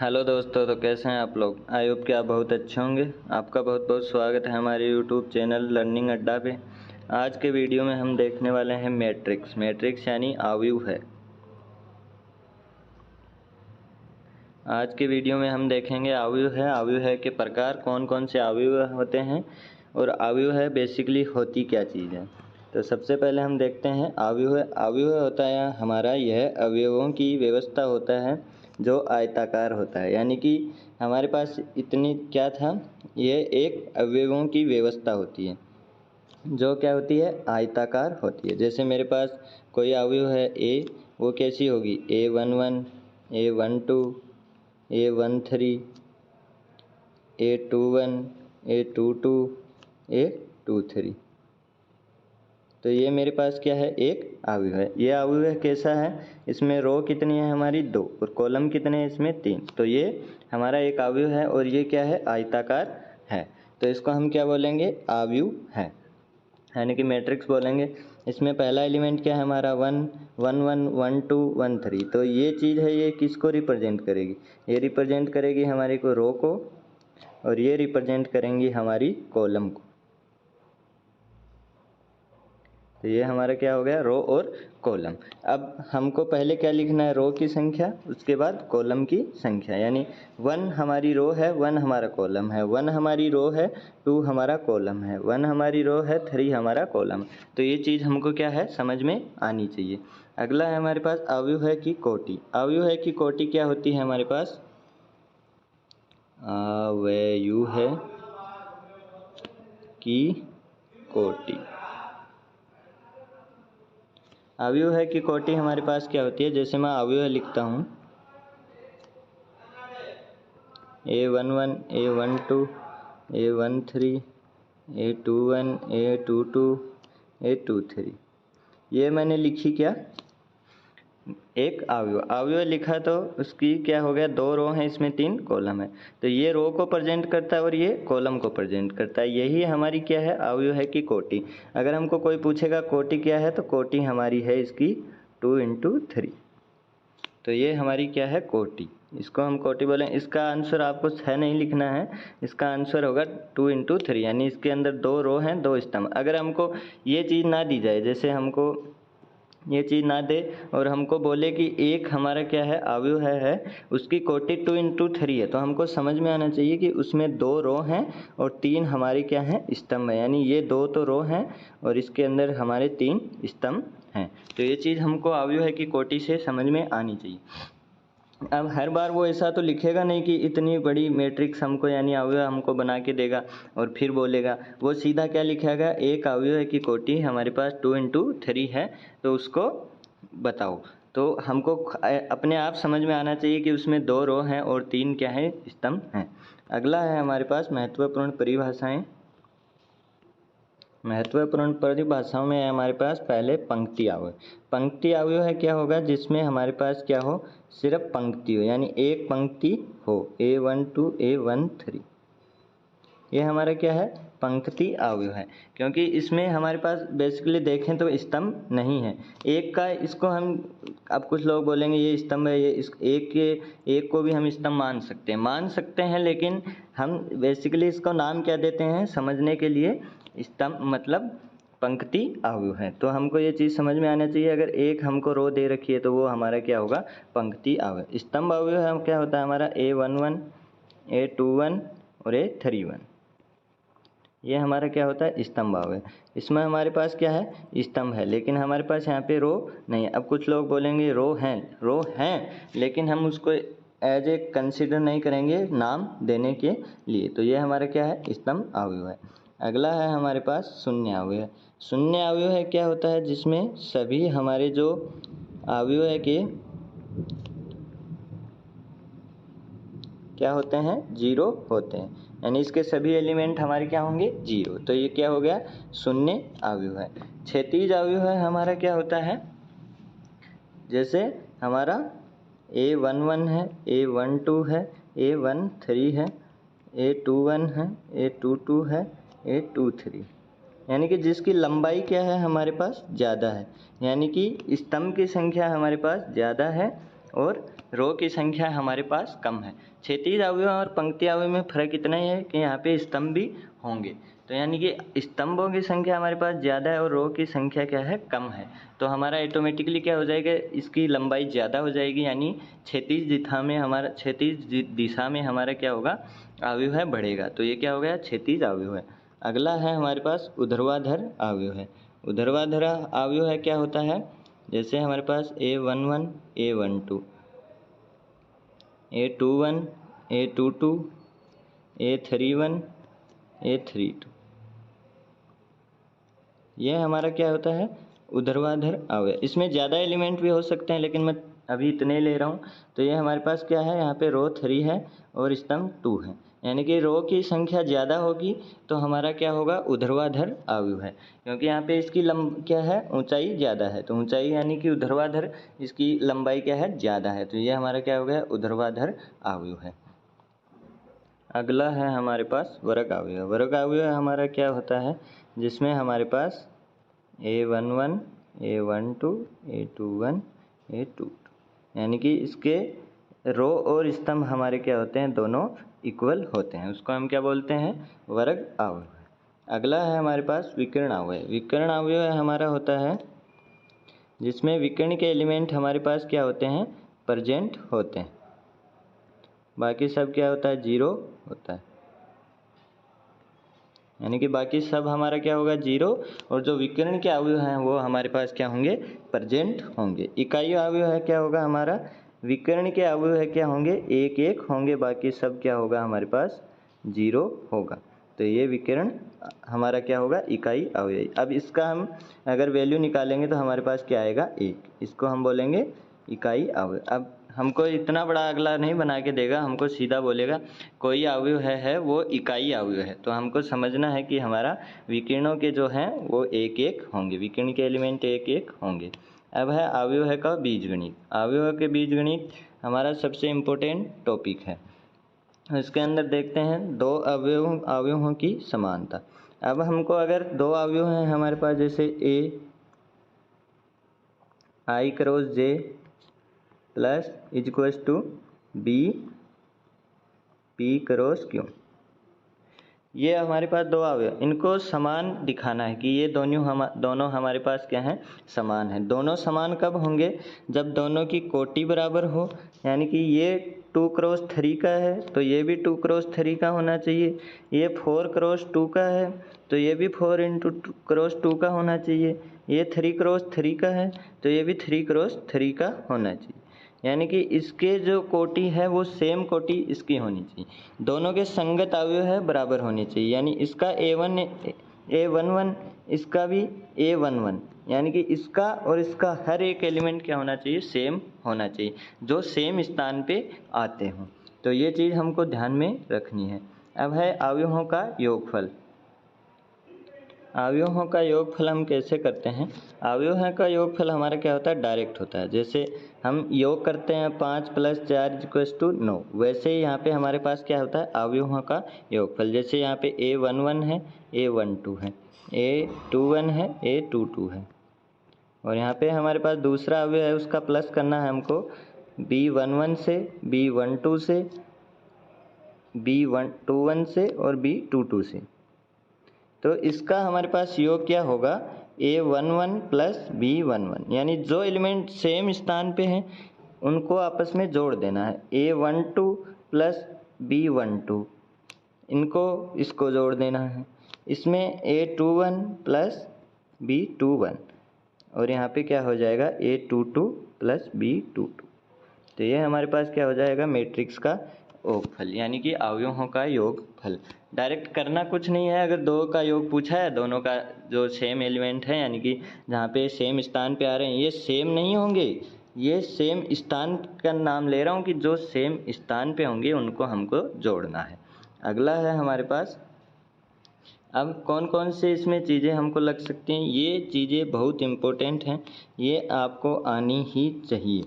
Hello दोस्तों, तो कैसे हैं आप लोग। आई होप कि आप बहुत अच्छे होंगे। आपका बहुत बहुत स्वागत है हमारे यूट्यूब चैनल लर्निंग अड्डा पे। आज के वीडियो में हम देखने वाले हैं मैट्रिक्स यानी अवयव है। आज के वीडियो में हम देखेंगे अवयव है के प्रकार, कौन कौन से अवयव होते हैं और अवयव है बेसिकली होती क्या चीज़ है। तो सबसे पहले हम देखते हैं अवयव होता है हमारा, यह अवयवों की व्यवस्था होता है जो आयताकार होता है। यानी कि हमारे पास इतनी क्या था, यह एक अवयवों की व्यवस्था होती है जो क्या होती है, आयताकार होती है। जैसे मेरे पास कोई अवयव है ए, वो कैसी होगी, A11, A12, A13, A21, A22, A23। तो ये मेरे पास क्या है, एक अवयव है। ये अवयव कैसा है, इसमें रो कितनी है हमारी, 2, और कॉलम कितने हैं इसमें, 3। तो ये हमारा एक अवयव है और ये क्या है, आयताकार है। तो इसको हम क्या बोलेंगे, अवयव है, यानी कि मैट्रिक्स बोलेंगे। इसमें पहला एलिमेंट क्या है हमारा, 1 1 1 1 2 1 3। तो ये चीज़ है, ये किसको रिप्रेजेंट करेगी, ये रिप्रेजेंट करेगी हमारी को रो को, और ये रिप्रेजेंट करेंगी हमारी कॉलम को। तो ये हमारा क्या हो गया, रो और कॉलम। अब हमको पहले क्या लिखना है, रो की संख्या, उसके बाद कॉलम की संख्या। यानी 1 हमारी रो है, 1 हमारा कॉलम है, 1 हमारी रो है, 2 हमारा कॉलम है, 1 हमारी रो है, 3 हमारा कॉलम है। तो ये चीज़ हमको क्या है, समझ में आनी चाहिए। अगला है हमारे पास अवयव है की कोटि। अवयव है की कोटि क्या होती है हमारे पास, अवयव है की कोटि। अवयव है की कोटि हमारे पास क्या होती है, जैसे मैं अवयव लिखता हूँ A11, A12, A13, A21, A22, A23। ये मैंने लिखी क्या, एक अवयव लिखा। तो उसकी क्या हो गया, 2 रो हैं, इसमें 3 कॉलम है। तो ये रो को प्रेजेंट करता है और ये कॉलम को प्रेजेंट करता है। यही हमारी क्या है, अवयव है की कोटि। अगर हमको कोई पूछेगा कोटि क्या है, तो कोटि हमारी है इसकी 2 × 3। तो ये हमारी क्या है, कोटि। इसको हम कोटि बोलें। इसका आंसर आपको 6 नहीं लिखना है, इसका आंसर होगा 2 × 3। यानी इसके अंदर 2 रो हैं, 2 स्तंभ। अगर हमको ये चीज़ ना दी जाए, जैसे हमको ये चीज़ ना दे और हमको बोले कि एक हमारा क्या है, अवयव है उसकी कोटि 2 × 3 है, तो हमको समझ में आना चाहिए कि उसमें 2 रो हैं और 3 हमारी क्या है, स्तंभ है। यानी ये 2 तो रो हैं और इसके अंदर हमारे 3 स्तंभ हैं। तो ये चीज़ हमको अवयव है की कोटि से समझ में आनी चाहिए। अब हर बार वो ऐसा तो लिखेगा नहीं कि इतनी बड़ी मैट्रिक्स हमको यानी अवयव हमको बना के देगा और फिर बोलेगा। वो सीधा क्या लिखेगा, एक अवयव है की कोटि हमारे पास 2 × 3 है, तो उसको बताओ। तो हमको अपने आप समझ में आना चाहिए कि उसमें 2 रो हैं और 3 क्या है, स्तंभ हैं। अगला है हमारे पास महत्वपूर्ण परिभाषाएं। महत्वपूर्ण परिभाषाओं में है हमारे पास पहले पंक्ति अवयव। पंक्ति अवयव है क्या होगा, जिसमें हमारे पास क्या हो, सिर्फ पंक्ति हो, यानी एक पंक्ति हो, A12, A13। ये हमारा क्या है, पंक्ति अवयव है, क्योंकि इसमें हमारे पास बेसिकली देखें तो स्तंभ नहीं है। एक का इसको हम, अब कुछ लोग बोलेंगे ये स्तंभ है, ये इस एक को भी हम स्तंभ मान सकते हैं, लेकिन हम बेसिकली इसको नाम क्या देते हैं समझने के लिए, स्तंभ मतलब पंक्ति अवयव है। तो हमको ये चीज़ समझ में आना चाहिए, अगर एक हमको रो दे रखी है तो वो हमारा क्या होगा, पंक्ति अवयव। स्तंभ अवयव है क्या होता है हमारा, A11, A21 और A31। ये हमारा क्या होता है, स्तंभ अवयव। इसमें हमारे पास क्या है, स्तंभ है, लेकिन हमारे पास यहाँ पे रो नहीं है। अब कुछ लोग बोलेंगे रो हैं, लेकिन हम उसको एज ए कंसिडर नहीं करेंगे नाम देने के लिए। तो ये हमारा क्या है, स्तंभ अवयव है। अगला है हमारे पास शून्य अवयव। शून्य अवयव है क्या होता है, जिसमें सभी हमारे जो अवयव है के क्या होते हैं, 0 होते हैं, यानी इसके सभी एलिमेंट हमारे क्या होंगे, 0। तो ये क्या हो गया, शून्य अवयव है। क्षैतिज अवयव है हमारा क्या होता है, जैसे हमारा A11 है, A12 है, A13 है, A21 है, A22 है, A23। यानी कि जिसकी लंबाई क्या है हमारे पास ज़्यादा है, यानी कि स्तंभ की संख्या हमारे पास ज़्यादा है और रो की संख्या हमारे पास कम है। क्षैतिज अवयव और पंक्ति अवयव में फर्क इतना ही है कि यहाँ पे स्तंभ भी होंगे, तो यानी कि स्तंभों की संख्या हमारे पास ज़्यादा है और रो की संख्या क्या है, कम है। तो हमारा ऑटोमेटिकली क्या हो जाएगा, इसकी लंबाई ज़्यादा हो जाएगी, यानी क्षैतिज दिशा में हमारा क्या होगा, अवयव है बढ़ेगा। तो ये क्या हो गया, क्षैतिज अवयव है। अगला है हमारे पास ऊर्ध्वाधर अवयव है। ऊर्ध्वाधर अवयव है क्या होता है, जैसे हमारे पास A11, A12, A21, A22, A31, A32, यह हमारा क्या होता है, ऊर्ध्वाधर अवयव। इसमें ज़्यादा एलिमेंट भी हो सकते हैं, लेकिन मैं अभी इतने ले रहा हूँ। तो ये हमारे पास क्या है, यहाँ पे रो 3 है और स्तंभ 2 है, यानी कि रो की संख्या ज़्यादा होगी तो हमारा क्या होगा, ऊर्ध्वाधर अवयव है, क्योंकि यहाँ पे इसकी क्या है, ऊंचाई ज़्यादा है। तो ऊंचाई यानी कि ऊर्ध्वाधर, इसकी लंबाई क्या है, ज़्यादा है, तो ये हमारा क्या हो गया, ऊर्ध्वाधर अवयव है। अगला है हमारे पास वर्ग अवयव। वर्ग अवयव हमारा क्या होता है, जिसमें हमारे पास A11, A12, A21, A22, यानी कि इसके रो और स्तंभ हमारे क्या होते हैं, दोनों इक्वल होते हैं, उसको हम क्या बोलते हैं, वर्ग अवयव। अगला है हमारे पास विकर्ण अवयव। विकर्ण अवयव हमारा होता है जिसमें विकर्ण के एलिमेंट हमारे पास क्या होते हैं, प्रेजेंट होते हैं, बाकी सब क्या होता है, जीरो होता है, यानी कि बाकी सब हमारा क्या होगा, जीरो, और जो विकर्ण के अवयव हैं वो हमारे पास क्या होंगे, प्रेजेंट होंगे। इकाई अवयव है क्या होगा हमारा, विकर्ण के अवयव है क्या होंगे, एक एक होंगे, बाकी सब क्या होगा हमारे पास, जीरो होगा। तो ये विकर्ण हमारा क्या होगा, इकाई अवयव। अब इसका हम अगर वैल्यू निकालेंगे तो हमारे पास क्या आएगा, एक, इसको हम बोलेंगे इकाई अवयव। अब हमको इतना बड़ा अगला नहीं बना के देगा, हमको सीधा बोलेगा कोई अवयव है वो इकाई अवयव है। तो हमको समझना है कि हमारा विकिरणों के जो हैं वो एक एक होंगे, विकिरण के एलिमेंट एक एक होंगे। अब है अवयव है का बीजगणित। अवयव के बीजगणित हमारा सबसे इम्पोर्टेंट टॉपिक है। इसके अंदर देखते हैं दो अवयवों की समानता। अब हमको अगर दो अवयव हैं हमारे पास, जैसे I cross J plus is equals to B P cross Q, ये हमारे पास दो अवयव, इनको समान दिखाना है कि ये दोनों हमारे पास क्या हैं, समान है। दोनों समान कब होंगे, जब दोनों की कोटि बराबर हो, यानी कि ये 2 क्रॉस 3 का है तो ये भी 2 क्रॉस 3 का होना चाहिए, ये 4 क्रॉस 2 का है तो ये भी 4 इंटू क्रॉस 2 का होना चाहिए, ये 3 क्रॉस 3 का है तो ये भी 3 क्रॉस 3 का होना चाहिए, यानी कि इसके जो कोटि है वो सेम कोटि इसकी होनी चाहिए। दोनों के संगत अवयव है बराबर होनी चाहिए, यानी इसका A11, इसका भी A11, यानी कि इसका और इसका हर एक एलिमेंट क्या होना चाहिए, सेम होना चाहिए, जो सेम स्थान पे आते हों। तो ये चीज़ हमको ध्यान में रखनी है। अब है अवयवों का योगफल। अवयवों का योगफल हम कैसे करते हैं, अवयवों का योगफल हमारा क्या होता है, डायरेक्ट होता है। जैसे हम योग करते हैं 5 + 4 = 9, वैसे ही यहाँ पे हमारे पास क्या होता है, अवयवों का योगफल। जैसे यहाँ पे A11 है, A12 है, A21 है, A22 है, और यहाँ पे हमारे पास दूसरा अवयव है, उसका प्लस करना है हमको, B11 से, B12 से, B21 से और B22 से। तो इसका हमारे पास योग क्या होगा, A11 + B11, यानी जो एलिमेंट सेम स्थान पे हैं उनको आपस में जोड़ देना है। A12 + B12, इसको जोड़ देना है। इसमें A21 + B21, और यहाँ पे क्या हो जाएगा, A22 + B22। तो ये हमारे पास क्या हो जाएगा, मैट्रिक्स का योगफल, यानी कि अवयवों का योगफल। डायरेक्ट करना कुछ नहीं है, अगर दो का योग पूछा है, दोनों का जो सेम एलिमेंट है, यानी कि जहाँ पे सेम स्थान पे आ रहे हैं, ये सेम नहीं होंगे, ये सेम स्थान का नाम ले रहा हूँ कि जो सेम स्थान पे होंगे उनको हमको जोड़ना है। अगला है हमारे पास, अब कौन कौन से इसमें चीज़ें हमको लग सकती हैं, ये चीज़ें बहुत इम्पोर्टेंट हैं, ये आपको आनी ही चाहिए।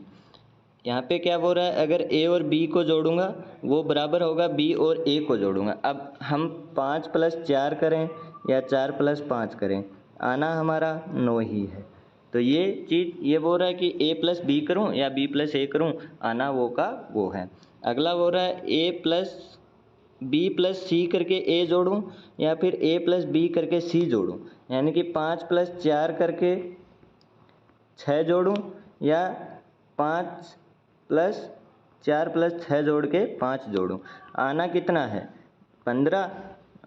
यहाँ पे क्या बोल रहा है, अगर A और B को जोड़ूंगा वो बराबर होगा B और A को जोड़ूंगा। अब हम 5 + 4 करें या 4 + 5 करें, आना हमारा 9 ही है। तो ये चीज़ ये बोल रहा है कि a प्लस बी करूँ या b प्लस ए करूँ, आना वो का वो है। अगला बोल रहा है a प्लस बी प्लस सी करके a जोड़ूँ या फिर a प्लस बी करके c जोड़ूँ, यानी कि 5 प्लस 4 करके 6 जोड़ूँ या 5 प्लस 4 प्लस 6 जोड़ के 5 जोड़ूँ, आना कितना है 15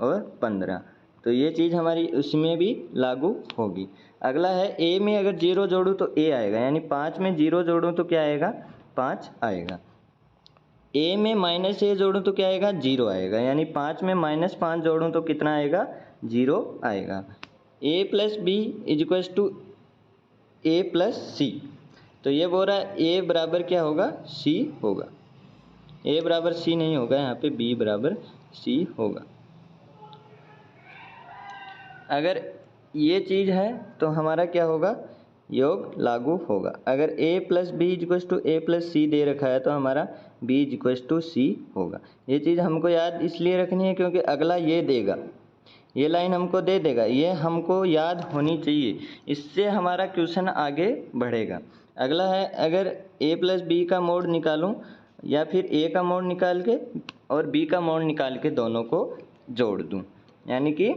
और 15। तो ये चीज़ हमारी उसमें भी लागू होगी। अगला है ए में अगर 0 जोड़ूँ तो ए आएगा, यानी 5 में 0 जोड़ूँ तो क्या आएगा 5 आएगा। ए में माइनस ए जोड़ूँ तो क्या आएगा 0 आएगा, यानी 5 में माइनस 5 जोड़ूँ तो कितना आएगा 0 आएगा। A plus b equals to a plus c, तो ये बोल रहा है ए बराबर क्या होगा सी होगा, ए बराबर सी नहीं होगा, यहाँ पे बी बराबर सी होगा। अगर ये चीज़ है तो हमारा क्या होगा योग लागू होगा। अगर a plus b equals to a plus c दे रखा है तो हमारा b इक्वल्स टू सी होगा। ये चीज़ हमको याद इसलिए रखनी है क्योंकि अगला ये देगा, ये लाइन हमको दे देगा, ये हमको याद होनी चाहिए, इससे हमारा क्वेश्चन आगे बढ़ेगा। अगला है अगर a प्लस बी का मोड निकालूं या फिर a का मोड निकाल के और b का मोड निकाल के दोनों को जोड़ दूं, यानी कि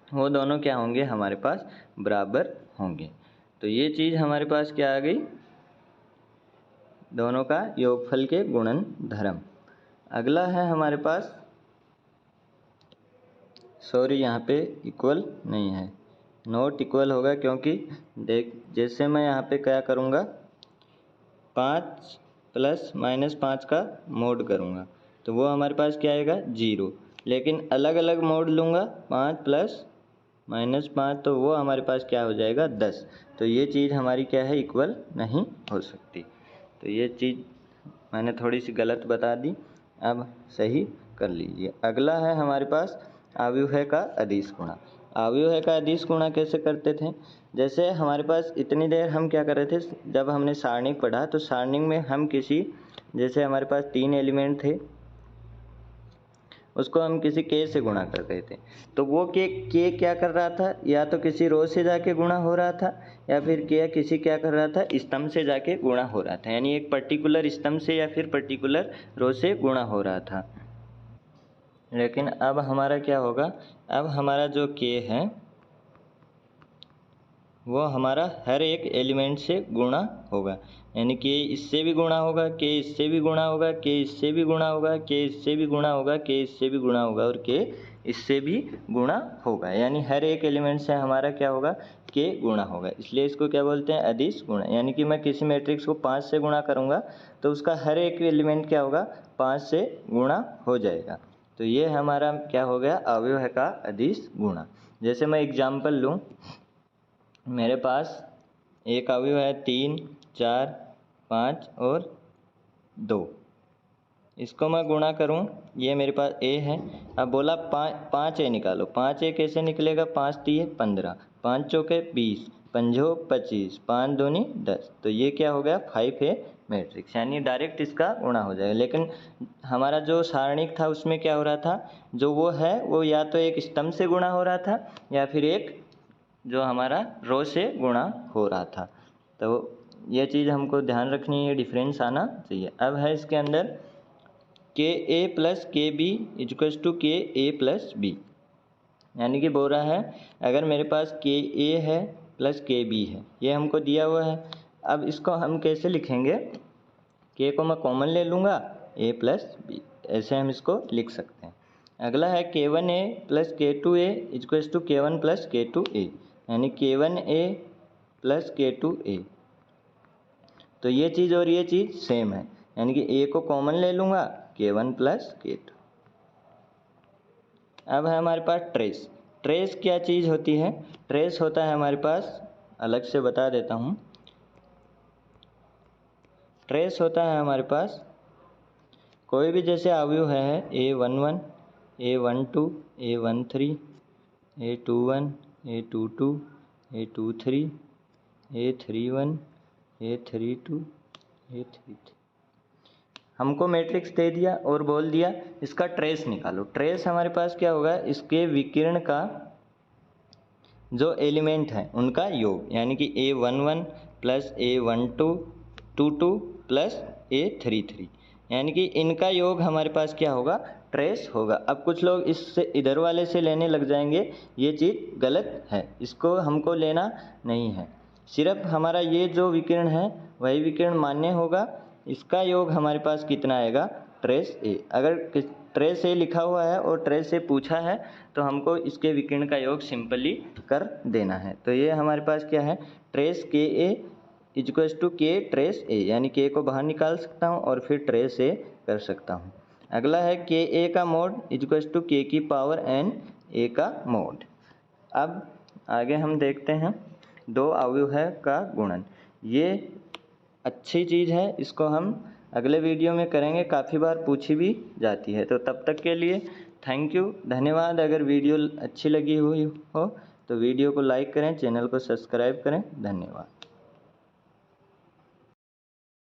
वो दोनों क्या होंगे हमारे पास बराबर होंगे। तो ये चीज़ हमारे पास क्या आ गई, दोनों का योगफल के गुणन धर्म। अगला है हमारे पास, सॉरी यहाँ पे इक्वल नहीं है, नॉट इक्वल होगा, क्योंकि देख जैसे मैं यहाँ पे क्या करूँगा 5 प्लस माइनस 5 का मोड करूँगा तो वो हमारे पास क्या आएगा 0, लेकिन अलग अलग मोड लूँगा 5 प्लस माइनस 5 तो वो हमारे पास क्या हो जाएगा 10। तो ये चीज़ हमारी क्या है इक्वल नहीं हो सकती। तो ये चीज़ मैंने थोड़ी सी गलत बता दी, अब सही कर लीजिए। अगला है हमारे पास अव्यूह का अदिश गुणा। अव्यूह का अदिश गुणा कैसे करते थे, जैसे हमारे पास इतनी देर हम क्या कर रहे थे, जब हमने सारणिक पढ़ा तो सारणिक में हम किसी, जैसे हमारे पास 3 एलिमेंट थे उसको हम किसी के से गुणा कर रहे थे, तो वो के क्या कर रहा था, या तो किसी रो से जाके गुणा हो रहा था या फिर के किसी क्या कर रहा था स्तंभ से जाके गुणा हो रहा था, यानी एक पर्टिकुलर स्तंभ से या फिर पर्टिकुलर रो से गुणा हो रहा था। लेकिन अब हमारा क्या होगा, अब हमारा जो के है वो हमारा हर एक एलिमेंट से गुणा होगा, यानी कि इससे भी गुणा होगा, के इससे भी गुणा होगा, के इससे भी गुणा होगा, के इससे भी गुणा होगा, के इससे भी गुणा होगा और के इससे भी गुणा होगा, यानी हर एक एलिमेंट से हमारा क्या होगा के गुणा होगा। इसलिए इसको क्या बोलते हैं अदिश गुणा, यानी कि मैं किसी मैट्रिक्स को 5 से गुणा करूँगा तो उसका हर एक एलिमेंट क्या होगा 5 से गुणा हो जाएगा। तो ये हमारा क्या हो गया अव्यय का अदिश गुणा। जैसे मैं एग्जाम्पल लूँ, मेरे पास एक अवयव है 3, 4, 5 और 2, इसको मैं गुणा करूं, ये मेरे पास ए है। अब बोला 5 ए निकालो, 5 ए कैसे निकलेगा, 5 तिये 15, 5 चौके 20, 5 25, 5 दूनी 10, तो ये क्या हो गया 5 ए मैट्रिक्स, यानी डायरेक्ट इसका गुणा हो जाएगा। लेकिन हमारा जो सारणिक था उसमें क्या हो रहा था, जो वो है वो या तो एक स्तंभ से गुणा हो रहा था या फिर एक जो हमारा रो से गुणा हो रहा था। तो ये चीज़ हमको ध्यान रखनी है, डिफरेंस आना चाहिए। अब है इसके अंदर के ए प्लस के बी इक्वल्स टू के ए प्लस बी, यानी कि बोल रहा है अगर मेरे पास के ए है प्लस के बी है, ये हमको दिया हुआ है। अब इसको हम कैसे लिखेंगे, के को मैं कॉमन ले लूँगा ए प्लस बी, ऐसे हम इसको लिख सकते हैं। अगला है के वन ए प्लस के टू ए इक्वल्स टू के वन प्लस के टू ए, यानी के वन ए प्लस के टू ए, तो ये चीज़ और ये चीज़ सेम है, यानी कि ए को कॉमन ले लूँगा के वन प्लस के टू। अब है हमारे पास ट्रेस। ट्रेस क्या चीज़ होती है, ट्रेस होता है हमारे पास, अलग से बता देता हूँ। ट्रेस होता है हमारे पास कोई भी जैसे अवयव है A11, A12, A13, A21, A22, A23, A31, A32, A33, हमको मैट्रिक्स दे दिया और बोल दिया इसका ट्रेस निकालो। ट्रेस हमारे पास क्या होगा, इसके विकर्ण का जो एलिमेंट हैं उनका योग, यानी कि A11 plus A12 22 plus A33, यानी कि इनका योग हमारे पास क्या होगा, ट्रेस होगा। अब कुछ लोग इससे इधर वाले से लेने लग जाएंगे, ये चीज़ गलत है, इसको हमको लेना नहीं है। सिर्फ हमारा ये जो विकिरण है वही विकिरण मान्य होगा। इसका योग हमारे पास कितना आएगा, ट्रेस ए। अगर ट्रेस ए लिखा हुआ है और ट्रेस ए पूछा है तो हमको इसके विकिरण का योग सिंपली कर देना है। तो ये हमारे पास क्या है, ट्रेस के ए इक्वल्स टू के ट्रेस ए, यानी के को बाहर निकाल सकता हूँ और फिर ट्रेस ए कर सकता हूँ। अगला है के ए का मोड इक्वल्स टू के की पावर एन ए का मोड। अब आगे हम देखते हैं दो अवयव का गुणन। ये अच्छी चीज़ है, इसको हम अगले वीडियो में करेंगे, काफ़ी बार पूछी भी जाती है। तो तब तक के लिए थैंक यू, धन्यवाद। अगर वीडियो अच्छी लगी हुई हो तो वीडियो को लाइक करें, चैनल को सब्सक्राइब करें। धन्यवाद।